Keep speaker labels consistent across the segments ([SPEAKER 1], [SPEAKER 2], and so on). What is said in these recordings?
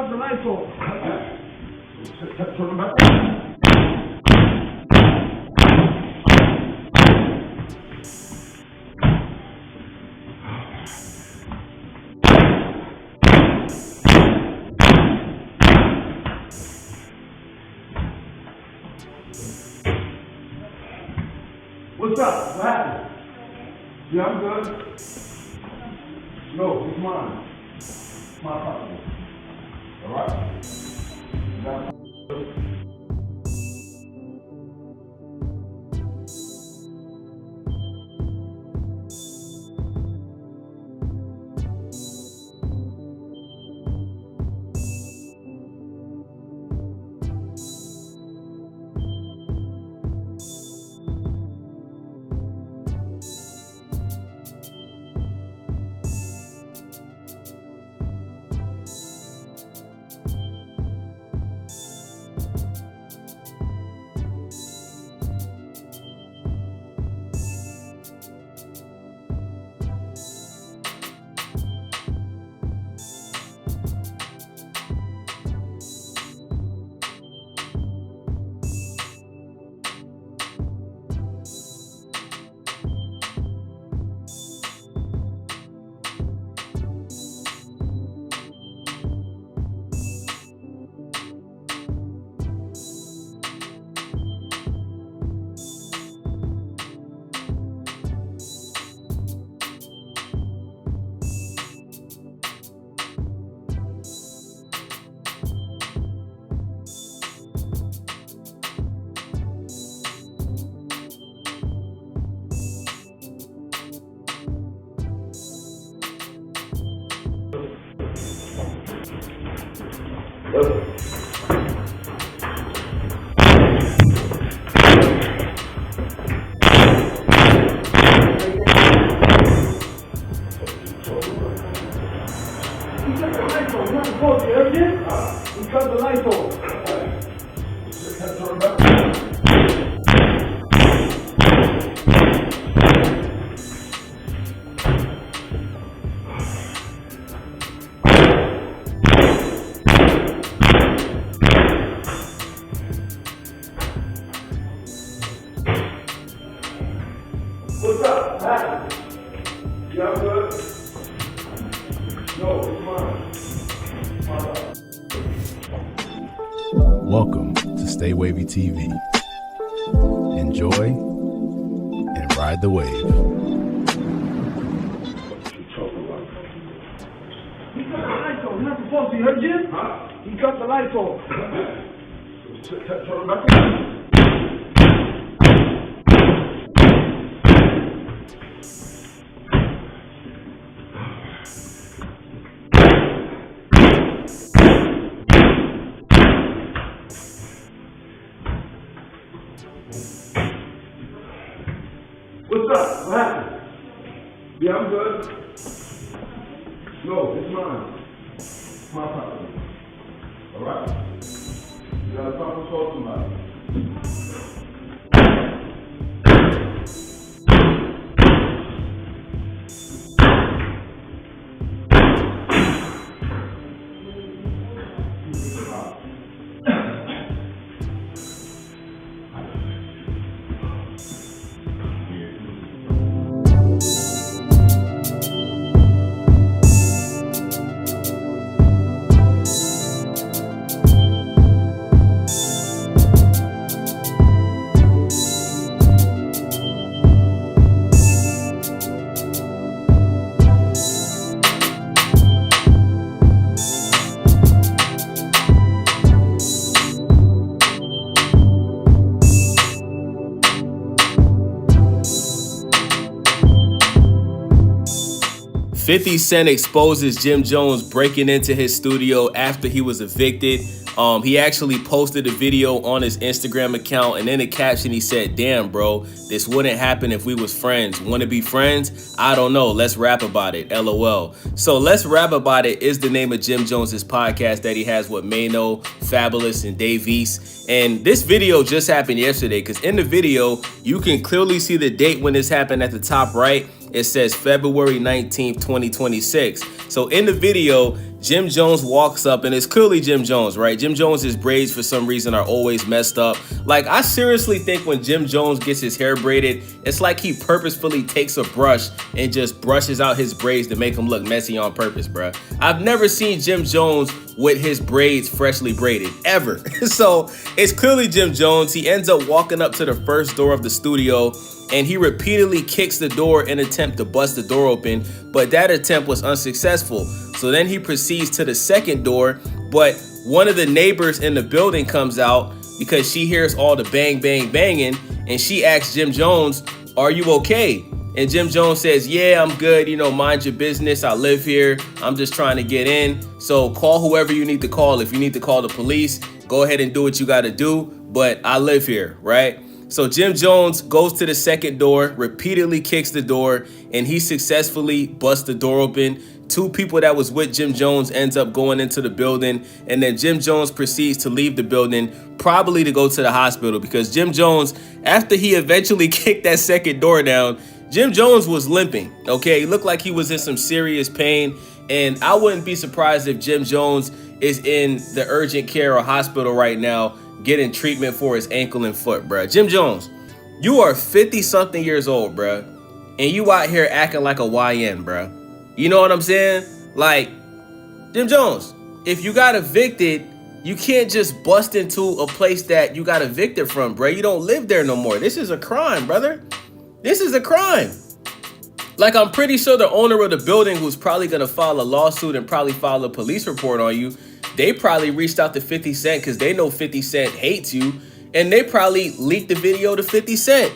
[SPEAKER 1] cut the lights off.
[SPEAKER 2] Turn them back.
[SPEAKER 1] What's up? What happened?
[SPEAKER 2] Yeah, I'm good. No, it's mine. It's my property. All right? You got
[SPEAKER 1] What's up? What happened?
[SPEAKER 2] Yeah, I'm good. No, it's mine. It's my property.
[SPEAKER 3] Welcome to Stay Wavy TV. Enjoy and ride the wave.
[SPEAKER 2] You talking about?
[SPEAKER 1] He cut the lights off. You're not supposed to. You heard Jim?
[SPEAKER 2] Huh?
[SPEAKER 1] He cut the lights off.
[SPEAKER 2] Turn them back.
[SPEAKER 1] What's up? What happened?
[SPEAKER 2] Yeah, I'm good. No, it's mine. It's my property. All right? You gotta talk to somebody.
[SPEAKER 4] $50 exposes Jim Jones breaking into his studio after he was evicted. He actually posted a video on his Instagram account, and in the caption he said, "Damn, bro, this wouldn't happen if we was friends. Want to be friends? I don't know. Let's rap about it. LOL." So Let's Rap About It is the name of Jim Jones's podcast that he has with Mano, Fabulous, and Dave East. And this video just happened yesterday, because in the video, you can clearly see the date when this happened at the top right. It says February 19th, 2026. So in the video, Jim Jones walks up, and it's clearly Jim Jones, right? Jim Jones's braids for some reason are always messed up. Like, I seriously think when Jim Jones gets his hair braided, it's like he purposefully takes a brush and just brushes out his braids to make them look messy on purpose, bruh. I've never seen Jim Jones with his braids freshly braided, ever. So it's clearly Jim Jones. He ends up walking up to the first door of the studio, and he repeatedly kicks the door in an attempt to bust the door open, but that attempt was unsuccessful. So then he proceeds to the second door, but one of the neighbors in the building comes out because she hears all the bang, bang, banging, and she asks Jim Jones, "Are you okay?" And Jim Jones says, "Yeah, I'm good. You know, mind your business. I live here. I'm just trying to get in. So call whoever you need to call. If you need to call the police, go ahead and do what you got to do. But I live here," right? So Jim Jones goes to the second door, repeatedly kicks the door, and he successfully busts the door open. Two people that was with Jim Jones ends up going into the building, and then Jim Jones proceeds to leave the building, probably to go to the hospital, because Jim Jones, after he eventually kicked that second door down, Jim Jones was limping, okay? He looked like he was in some serious pain, and I wouldn't be surprised if Jim Jones is in the urgent care or hospital right now getting treatment for his ankle and foot, bruh. Jim Jones, you are 50-something years old, bruh, and you out here acting like a YN, bruh. You know what I'm saying? Like, Jim Jones, if you got evicted, you can't just bust into a place that you got evicted from, bruh. You don't live there no more. This is a crime, brother. This is a crime. Like, I'm pretty sure the owner of the building, who's probably gonna file a lawsuit and probably file a police report on you, they probably reached out to 50 Cent because they know 50 Cent hates you, and they probably leaked the video to 50 Cent.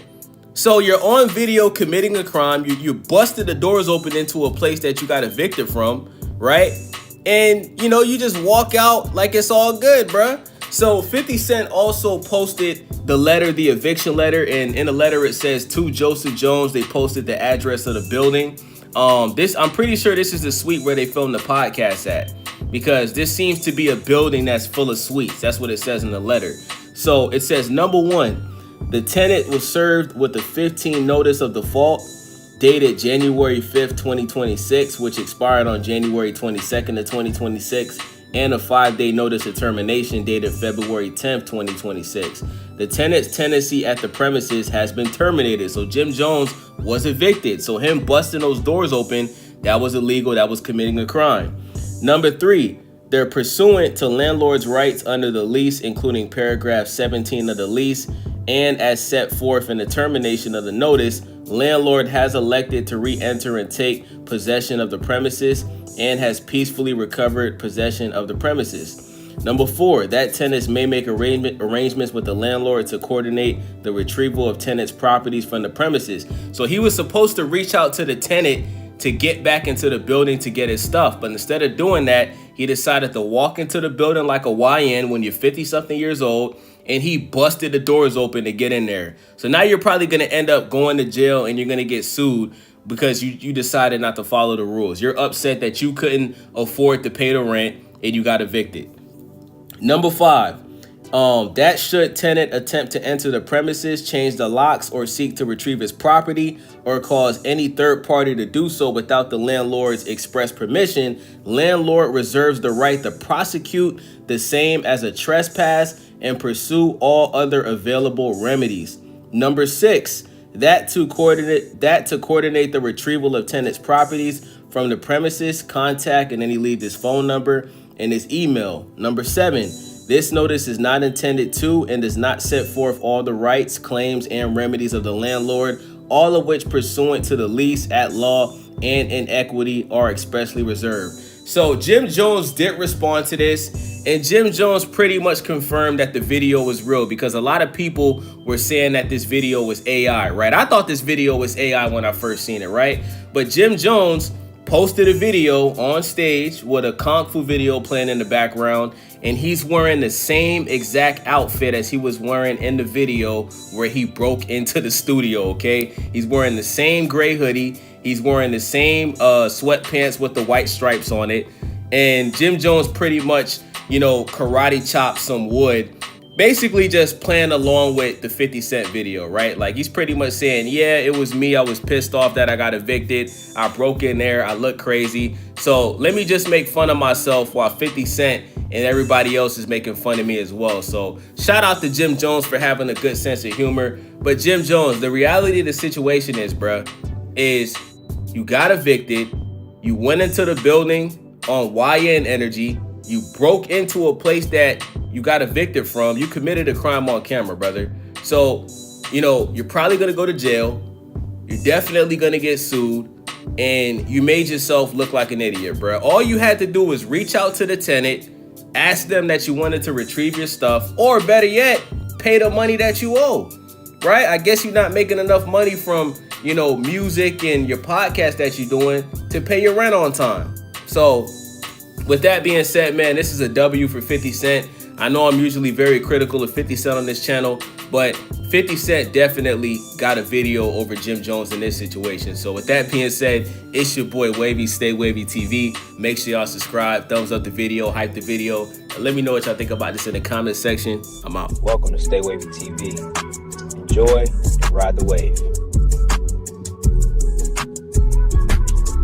[SPEAKER 4] So you're on video committing a crime. You busted the doors open into a place that you got evicted from, right? And, you know, you just walk out like it's all good, bruh. So 50 Cent also posted the letter, the eviction letter, and in the letter it says, "To Joseph Jones." They posted the address of the building. I'm pretty sure this is the suite where they filmed the podcast at, because this seems to be a building that's full of suites. That's what it says in the letter. So it says, number 1, the tenant was served with a 15 notice of default dated January 5th, 2026, which expired on January 22nd of 2026, and a 5-day notice of termination dated February 10th, 2026. The tenant's tenancy at the premises has been terminated. So Jim Jones was evicted. So him busting those doors open, that was illegal. That was committing a crime. Number 3, they're pursuant to landlord's rights under the lease, including paragraph 17 of the lease, and as set forth in the termination of the notice, landlord has elected to re-enter and take possession of the premises and has peacefully recovered possession of the premises. Number 4, that tenants may make arrangements with the landlord to coordinate the retrieval of tenants' properties from the premises. So he was supposed to reach out to the tenant to get back into the building to get his stuff, but instead of doing that, he decided to walk into the building like a YN when you're 50-something years old, and he busted the doors open to get in there. So now you're probably going to end up going to jail, and you're going to get sued because you decided not to follow the rules. You're upset that you couldn't afford to pay the rent and you got evicted. Number 5, that should tenant attempt to enter the premises, change the locks, or seek to retrieve his property, or cause any third party to do so without the landlord's express permission, landlord reserves the right to prosecute the same as a trespass and pursue all other available remedies. Number 6, that to coordinate the retrieval of tenants' properties from the premises, contact, and then he leaves his phone number and his email. Number 7, this notice is not intended to and does not set forth all the rights, claims, and remedies of the landlord, all of which pursuant to the lease at law and in equity are expressly reserved. So Jim Jones did respond to this, and Jim Jones pretty much confirmed that the video was real, because a lot of people were saying that this video was AI, right? I thought this video was AI when I first seen it, right? But Jim Jones posted a video on stage with a Kung Fu video playing in the background, and he's wearing the same exact outfit as he was wearing in the video where he broke into the studio, okay? He's wearing the same gray hoodie. He's wearing the same sweatpants with the white stripes on it. And Jim Jones pretty much, you know, karate chopped some wood basically just playing along with the 50 Cent video, right? Like, he's pretty much saying, yeah, it was me. I was pissed off that I got evicted. I broke in there. I look crazy. So let me just make fun of myself while 50 Cent and everybody else is making fun of me as well. So shout out to Jim Jones for having a good sense of humor. But Jim Jones, the reality of the situation is, bruh, is you got evicted. You went into the building on YN Energy. You broke into a place that you got evicted from. You committed a crime on camera, brother. So, you know, you're probably going to go to jail. You're definitely going to get sued. And you made yourself look like an idiot, bro. All you had to do was reach out to the tenant, ask them that you wanted to retrieve your stuff, or better yet, pay the money that you owe, right? I guess you're not making enough money from, you know, music and your podcast that you're doing to pay your rent on time. So with that being said, man, this is a W for 50 Cent. I know I'm usually very critical of 50 Cent on this channel, but 50 Cent definitely got a video over Jim Jones in this situation. So with that being said, it's your boy Wavy, Stay Wavy TV. Make sure y'all subscribe, thumbs up the video, hype the video, and let me know what y'all think about this in the comment section. I'm out.
[SPEAKER 5] Welcome to Stay Wavy TV. Enjoy and ride the wave.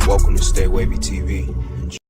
[SPEAKER 5] Welcome to Stay Wavy TV.